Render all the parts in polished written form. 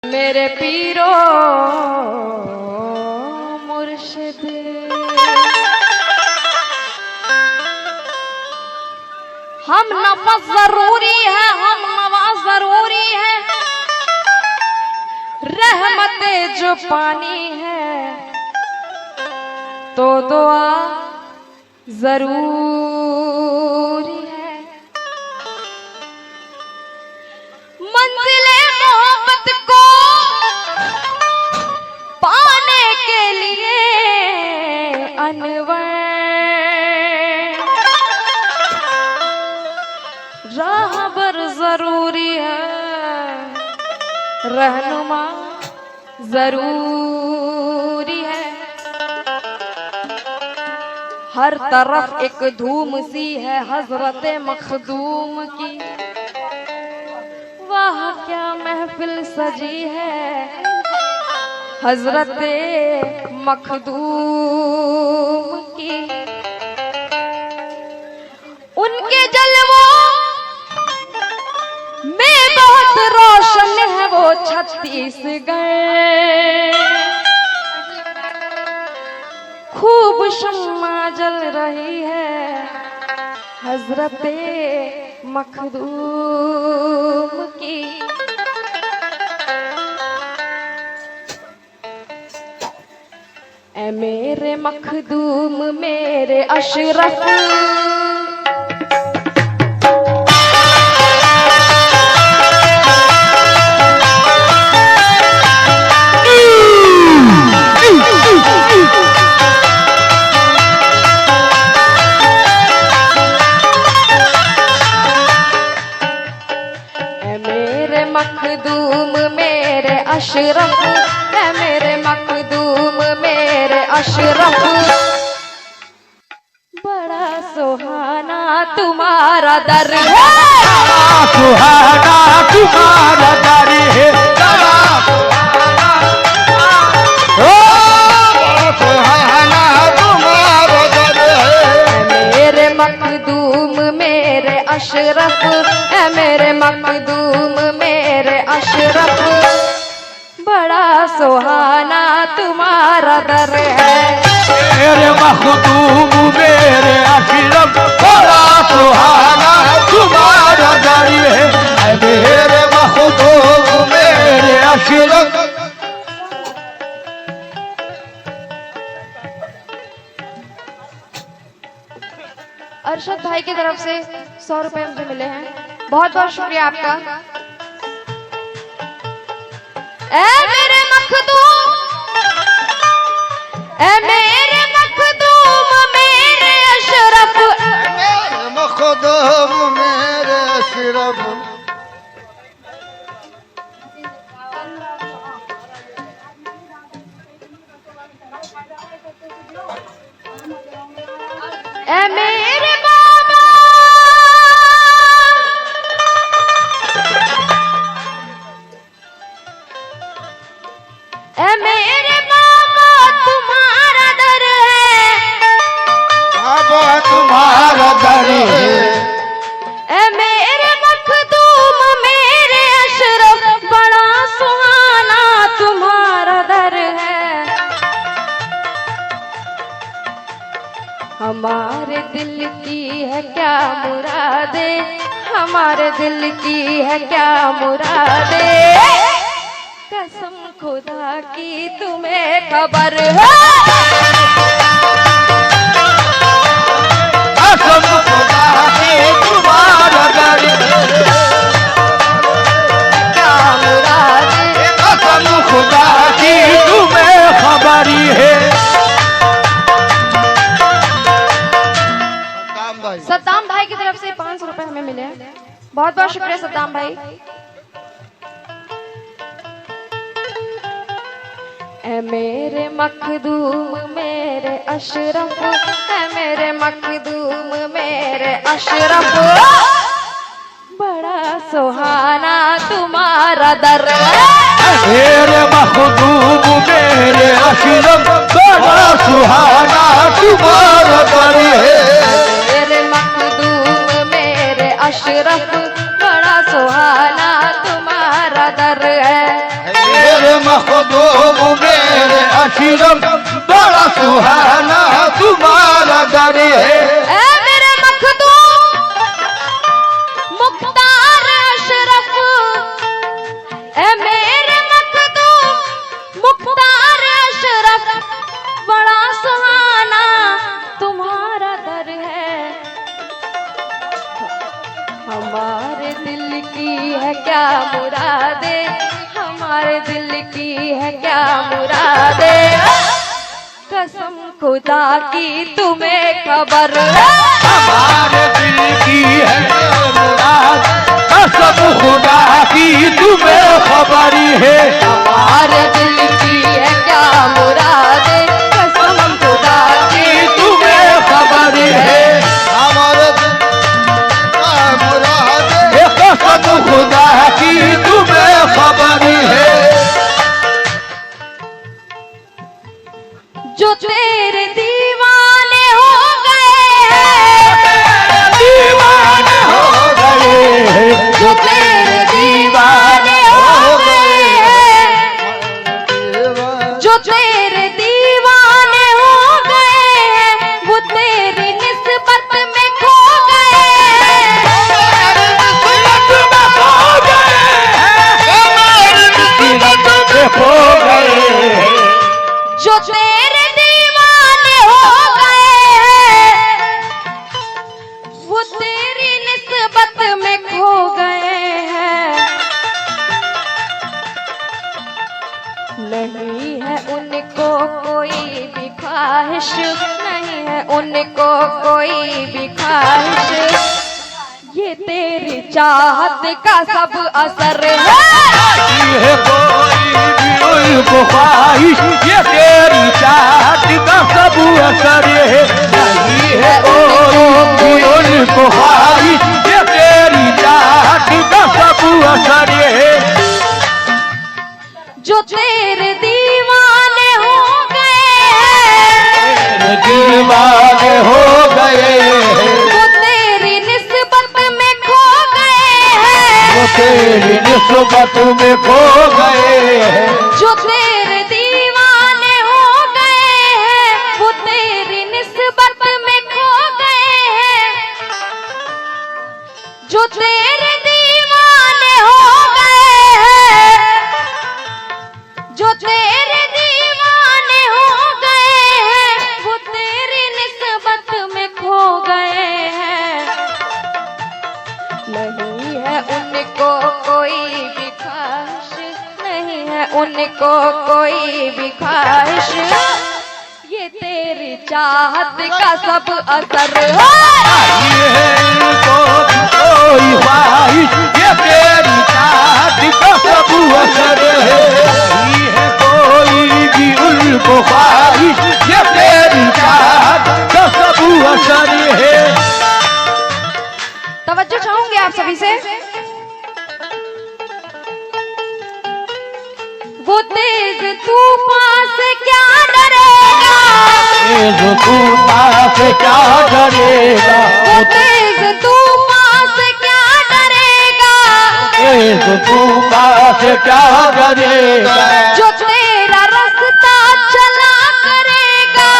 मेरे पीरो मुर्शिद हम नफस जरूरी है, हम नवाज जरूरी है, रहमते जो पानी है तो दुआ जरूरी है। मंजिले मोहब्बत को पाने के लिए अनवर राहबर जरूरी है, रहनुमा जरूरी है। हर तरफ एक धूम सी है हजरत मखदूम की, वाह क्या महफिल सजी है हजरत मखदूम की। उनके जलवों में बहुत रोशन है वो छत्तीसगढ़, खूब शम्मा जल रही है हजरत मखदूम की। ऐ मेरे मखदूम मेरे अशरफ, मखदूम मेरे अशरफ है, मेरे मखदूम मेरे अशरफ। बड़ा सुहाना तुम्हारा दर है, सुहाना तुम्हारा दर है, सुहाना तुम्हारा दर है। मेरे मखदूम मेरे अशरफ है, मेरे मखदूम मेरे अशरफ। बड़ा सुहाना तुम्हारा दर है, मेरे मखदूम मेरे अशरफ। बड़ा सुहाना तुम्हारा दर है, मेरे मखदूम मेरे अशरफ। अरशद भाई की तरफ से 100 रुपए मुझे मिले हैं, बहुत बहुत शुक्रिया आपका। ऐ मेरे मखदूम, ऐ मेरे मखदूम मेरे अशरफ, मेरे मखदूम मेरे अशरफ। ऐ मेरे बाबा, ऐ मेरे बाबा तुम्हारा दर है, बाबा तुम्हारा दर है। ऐ मेरे मखदूम मेरे अशरफ। बड़ा सुहाना तुम्हारा दर है, हमारे दिल की है क्या मुरादे, हमारे दिल की है क्या मुरादे। कसम खुदा की तुम्हें खबर है, कसम खुदा की तुम्हारा दर है, क्या मुरादे। कसम खुदा की तुम्हें खबरी है। सद्दाम भाई की तरफ से 500 रुपए हमें मिले हैं, बहुत बहुत शुक्रिया सद्दाम भाई। ऐ मेरे मखदूम मेरे अशरफ, ऐ मेरे मखदूम मेरे अशरफ। बड़ा सुहाना तुम्हारा दर है, मेरे मखदूम मेरे अशरफ। बड़ा सुहाना तुम्हारा दर है, मेरे मखदूम मेरे अशरफ। बड़ा सुहाना तुम्हारा दर है, मखदूम मेरे अशरफ बड़ा सुहाना तुम्हारा दर है। ए मेरे मखदूम मुख्तार अशरफ, ए मेरे मखदूम मुख्तार अशरफ बड़ा सुहाना तुम्हारा दर है। हमारे दिल की है क्या मुरादे, हमारे दिल की है क्या मुरादे, कसम खुदा की तुम्हें खबर है। हमारे दिल की है मुराद, कसम खुदा की तुम्हें खबर है। हमारे दिल की है क्या मुरादे, कसम खुदा की तुम्हें खबर है। हमारे मुराद कसम खुदा की तुम्हें खबर है। जो तेरे दीवाने हो गए हैं, दीवाने हो गए हैं, जो तेरे दीवाने हो गए हैं, जो तेरे दीवाने हो गए हैं, वो तेरी निस्बत में खो गए खो गए। जो तेरे दीवाने हो गए हैं, वो तेरी निस्बत में खो गए हैं। नहीं है उनको कोई भी ख्वाहिश, नहीं है उनको कोई भी ख्वाहिश, ये तेरी चाहत का सब असर है। है कोई भी उनको ख्वाहिश, ये तेरी चाहत का सब असर है। नहीं है कोई भी उनको ख्वाहिश, ये तेरी चाहत का सब असर है। जो तेरे दीवाने हो गए हैं, दीवाने हो गए हैं, वो तेरी निस्बत में खो गए हैं। वो तेरी निस्बत में खो गए हैं। जो तेरे दीवाने हो गए हैं, वो तेरी निस्बत में खो गए हैं। जो तेरे दीवाने हो गए हैं, जो तेरे दीवाने हो गए हैं, वो तेरी निस्बत में खो गए हैं। नहीं है उनको कोई भी ख्वाहिश, नहीं है उनको कोई भी ख्वाहिश, ये तेरी चाहत का सब असर है। ये है इनको कोई ख्वाहिश, ये तेरी चाहत का सब असर है। ये है कोई भी उनको ख्वाहिश, ये तेरी चाहत का सब असर है। तवज्जो चाहूंगी आप सभी से। वो तेज तूफान से क्या डरेगा, तेज तूफान से क्या डरेगा, वो तेज तूफान से क्या डरेगा, तेज तूफान से क्या डरेगा, जो तेरा रास्ता चला करेगा।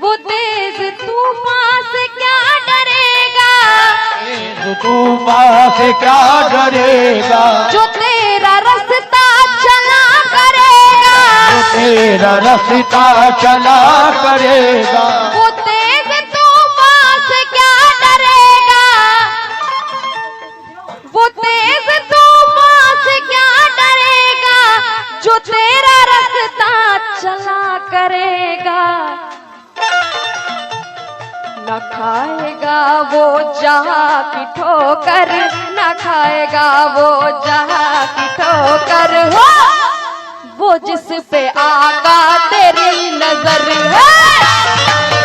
वो तेज तूफान से क्या डरेगा, तेज तूफान से क्या डरेगा, जो तेरा रास्ता चला करेगा। तेरा रास्ता चला करेगा, वो तेज तूफान से क्या डरेगा, वो तेज तूफान से क्या डरेगा, जो तेरा रास्ता चला करेगा। न खाएगा वो जहाँ की ठोकर, न खाएगा वो जहाँ की ठोकर हो, वो जिस पे आका तेरी नजर है।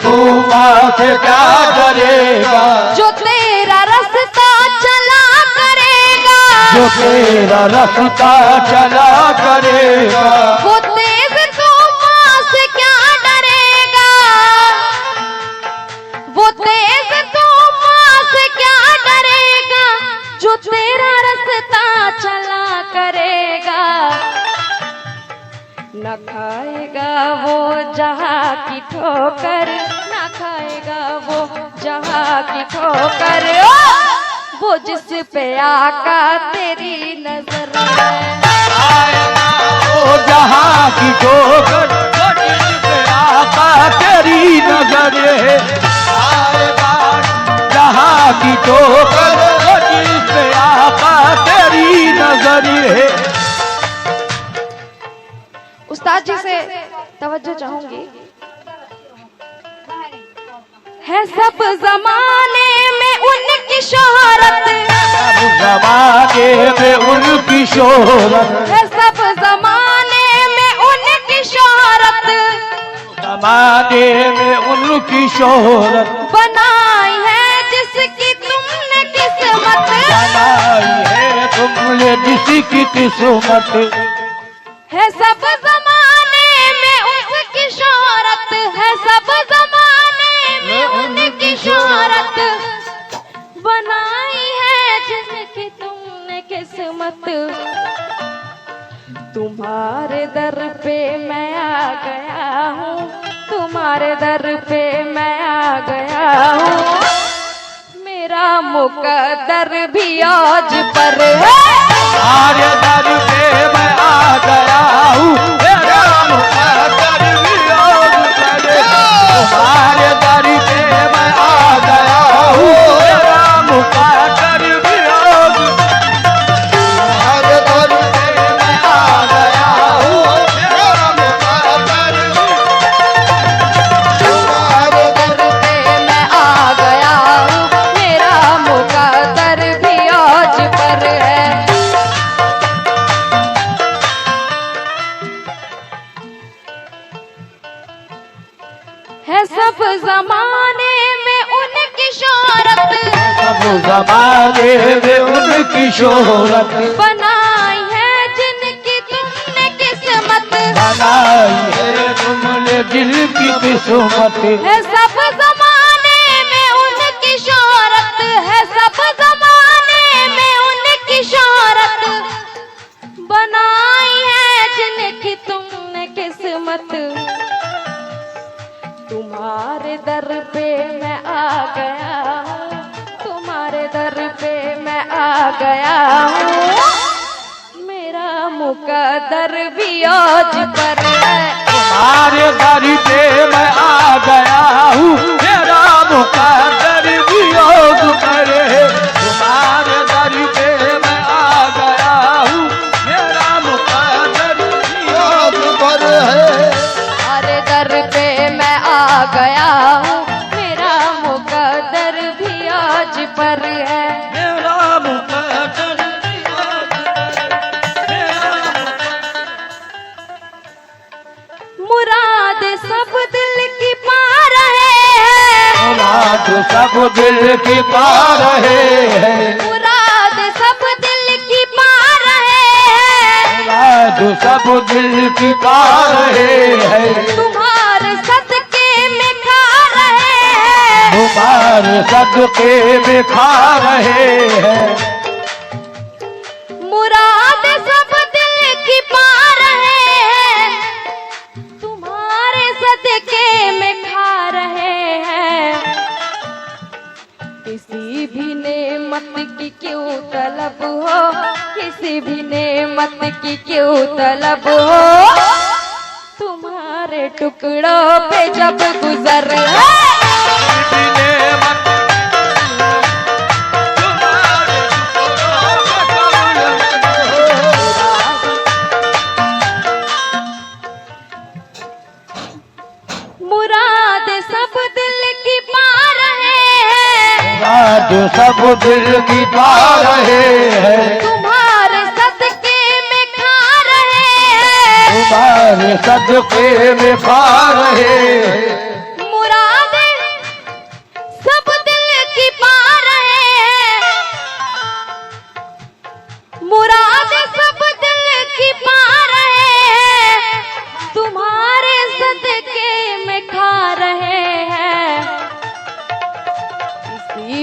तू माँ से क्या डरेगा, जो तेरा रास्ता चला करेगा, जो तेरा रास्ता चला करेगा, वो तेज तो माँ से क्या डरेगा, वो तेज तो माँ से क्या डरेगा, जो तेरा रास्ता चला करेगा। न खाएगा वो जहाँ की ठोकर, न खाएगा वो जहाँ की ठोकर, वो जिस पे आका तेरी नजर है। वो जहाँ की ठोकर, वो जिस पे आका तेरी नजर है। जहाँ की ठोकर, वो जिस पे आका तेरी नजर है। उस्ताद जी से तवज्जो चाहूंगी। है सब जमाने में उनकी शोहरत, सब जमाने में उनकी शोहरत, है सब जमाने में उनकी शोहरत, जमाने में उनकी शोहरत, बनाई है जिसकी तुमने किस्मत, बनाई है तुमने जिसकी किस्मत। है सब जमाने में उसकी शोहरत, है सब जमाने में उनकी शोहरत, बनाई है जिसकी तुमने किस्मत। तुम्हारे दर पे मैं आ गया हूँ, तुम्हारे दर पे मैं आ गया हूँ, मेरा मुकद्दर भी आज पर है। तुम्हारे दर पे मैं आ गया हूँ, मेरा मुकद्दर भी आज पर है। तुम्हारे दर पे मैं आ गया हूँ, मेरा मुकद्दर भी आज। तुम्हारे दर पे मैं आ गया हूँ, मेरा मुकद्दर भी। तुम्हारे दर पे मैं आ गया हूँ, मेरा मुकद्दर भी आज पर है। है सब जमाने में उनकी शोहरत, सब जमाने में उनकी शोहरत, बनाई है जिनकी तुमने किस्मत, बनाई है तुमने दिल की किस्मत। है सब जमाने में उनकी शोहरत, है सब जमाने में उनकी शोहरत, बनाई है जिनकी तुमने किस्मत। तुम्हारे दर पे मैं आ गया हूँ, तुम्हारे दर पे मैं आ गया हूँ, मेरा मुकद्दर भी आज पर है। तुम्हारे दर पे मैं आ गया हूँ, मेरा मुकद्दर भी आज पर है। तुम्हारे दर पे मैं आ गया हूँ, मेरा मुकद्दर भी आज पर है। तुम्हारे दर पे मैं आ गया हूँ, मेरा मुकद्दर भी आज पर है। मेरा मुकद्दर भी आज पर है। मुराद सब दिल की पा रहे हैं, मुराद सब दिल की पा रहे हैं, मुराद सब दिल की पा रहे हैं, मुराद सब दिल की पा रहे हैं। तुम्हारे सदके में खा रहे हैं, तुम्हारे सदके में खा रहे हैं। मुराद सब दिल की पा रहे हैं, तुम्हारे सदके में खा रहे हैं। किसी भी नेमत की क्यों तलब हो, किसी भी नेमत की क्यों तलब हो, तुम्हारे टुकड़ों पे जब गुजर है। मुराद सब दिल की पा रहे हैं, मुराद सब दिल की पा रहे हैं। तुम्हारे सदके में खा रहे हैं, तुम्हारे सदके में पा रहे हैं। मुराद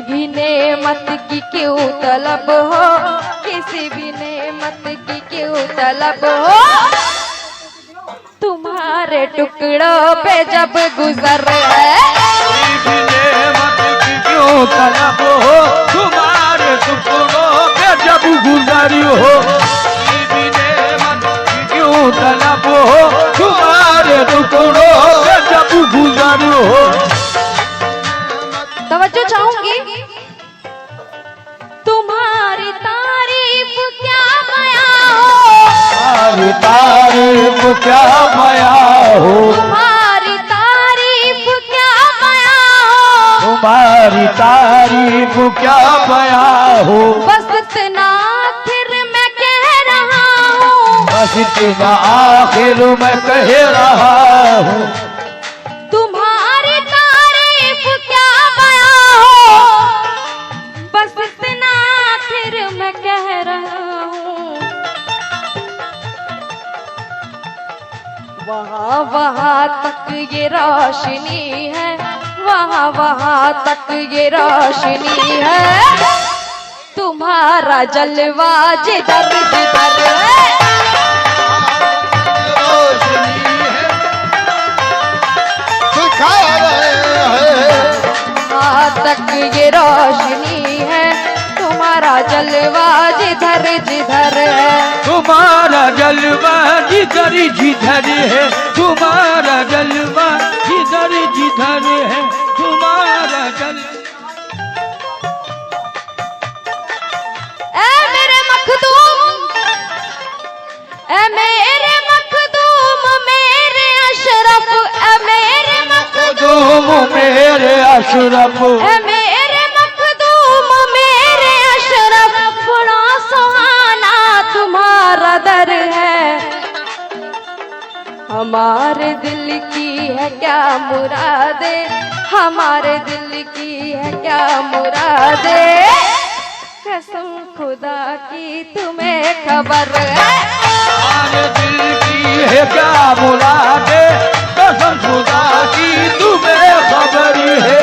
भी नेमत की क्यों तलब हो, किसी भी नेमत की क्यों तलब हो, तुम्हारे टुकड़ों पे जब गुजर है, कोई भी नेमत की क्यों तलब हो, तुम्हारे टुकड़ों पे जब गुजरी हो, कोई भी नेमत की क्यों तलब हो, तुम्हारे टुकड़ों पे जब गुजरी हो। तवज्जो चाहूंगी। तुम्हारी तारीफ क्या बयां हो, तुम्हारी तारीफ क्या बयां हो, तुम्हारी तारीफ क्या बयां हो, तुम्हारी तारीफ क्या बयां हो, बस इतना आखिर मैं कह रहा हूँ, बस इतना आखिर मैं कह रहा हूँ। तुम्हारी तारीफ क्या बयां हो, बस इतना आखिर मैं कह रहा हूँ। वहाँ वहाँ तक ये रोशनी है, वहाँ वहाँ तक ये रोशनी है, तुम्हारा जलवा जिधर जिधर है, रोशनी है सिखा रहे हैं, वहाँ तक ये रोशनी है, तुम्हारा जलवा जिधर जिधर है, तुम्हारा जलवा जिधर जिधर है, तुम्हारा जलवा जिधर जिधर है, तुम्हारा जलवा। ऐ मेरे मखदूम, ऐ मेरे मखदूम मेरे अशरफ, ऐ मेरे तुम मेरे अशरफ, ऐ मेरे मखदूम मेरे अशरफ, बड़ा सुहाना तुम्हारा दर है, हमारे दिल की है क्या मुरादे, हमारे दिल की है क्या मुरादे, कसम खुदा की तुम्हें खबर है, हमारे दिल की है क्या मुरादे, कसम खुदा की तुम्हें खबर है,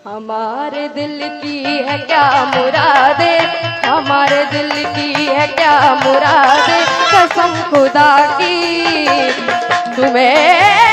हमारे दिल की है क्या मुरादे, हमारे दिल की है क्या मुरादे, कसम खुदा की तुम्हें